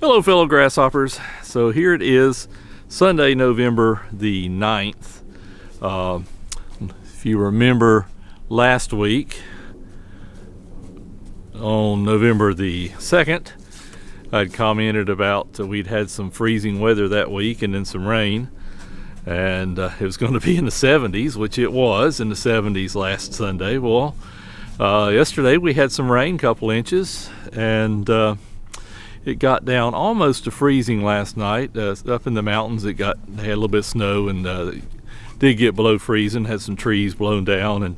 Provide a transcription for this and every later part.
Hello fellow grasshoppers. So here it is, Sunday, November the 9th. If you remember last week, on November the 2nd, I'd commented about we'd had some freezing weather that week and then some rain. And it was going to be in the 70s, which it was in the 70s last Sunday. Well, yesterday we had some rain, couple inches, and it got down almost to freezing last night. Up in the mountains, they had a little bit of snow and did get below freezing. Had some trees blown down, and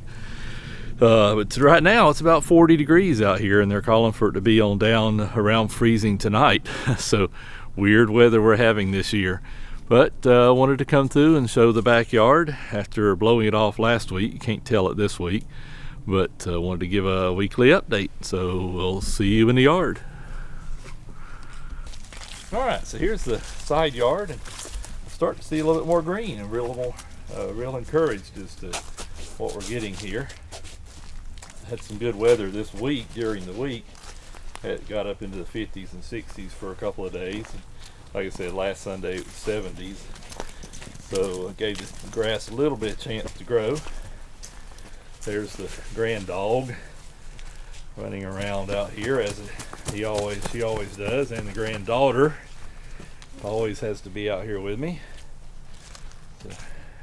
but right now it's about 40 degrees out here, and they're calling for it to be on down around freezing tonight. So weird weather we're having this year. But wanted to come through and show the backyard after blowing it off last week. You can't tell it this week, but wanted to give a weekly update. So we'll see you in the yard. All right, so here's the side yard, and I'm starting to see a little bit more green, and real encouraged as to what we're getting here. Had some good weather this week. During the week, it got up into the 50s and 60s for a couple of days. And like I said, last Sunday it was 70s, so I gave the grass a little bit of chance to grow. There's the grand dog running around out here as she always does, and the granddaughter always has to be out here with me. So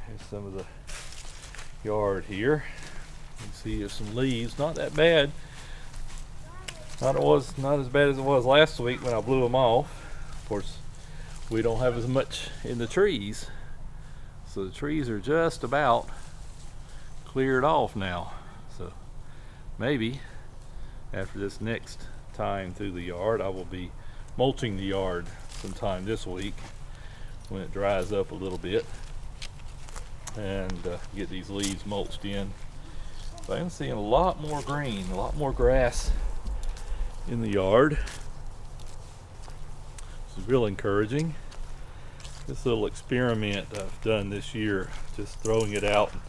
here's some of the yard here. You can see there's some leaves, not that bad. Not as bad as it was last week when I blew them off. Of course, we don't have as much in the trees, so the trees are just about cleared off now. So maybe after this next time through the yard, I will be mulching the yard sometime this week when it dries up a little bit, and get these leaves mulched in. So I'm seeing a lot more green, a lot more grass in the yard. This is real encouraging. This little experiment I've done this year, just throwing it out and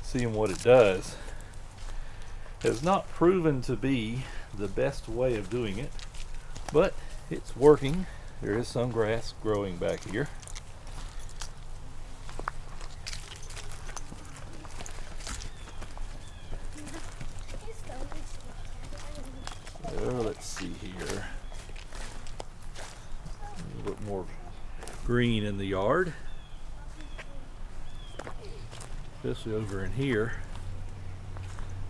seeing what it does, has not proven to be the best way of doing it, but it's working. There is some grass growing back here. So let's see here. A little bit more green in the yard, especially over in here.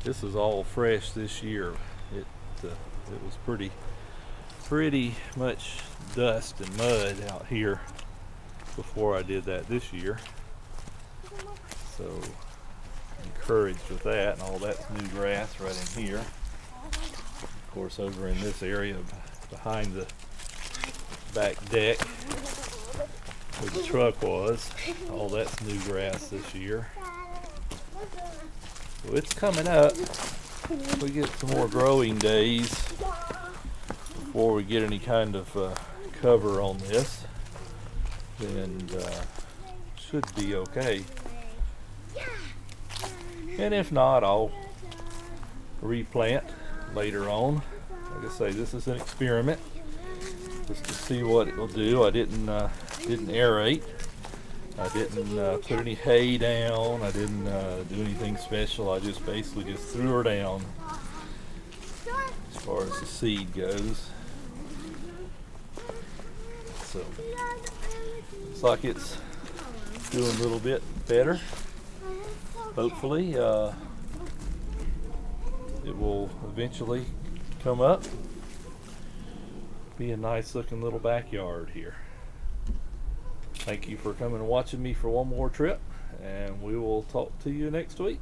This is all fresh this year. It was pretty much dust and mud out here before I did that this year. So encouraged with that, and all that's new grass right in here. Of course, over in this area behind the back deck where the truck was, all that's new grass this year. So it's coming up. We get some more growing days before we get any kind of cover on this, then should be okay. And if not, I'll replant later on. Like I say, this is an experiment just to see what it will do. I didn't aerate. I didn't put any hay down. I didn't do anything special. I just basically threw her down as far as the seed goes. So looks like it's doing a little bit better. Hopefully it will eventually come up. Be a nice looking little backyard here. Thank you for coming and watching me for one more trip, and we will talk to you next week.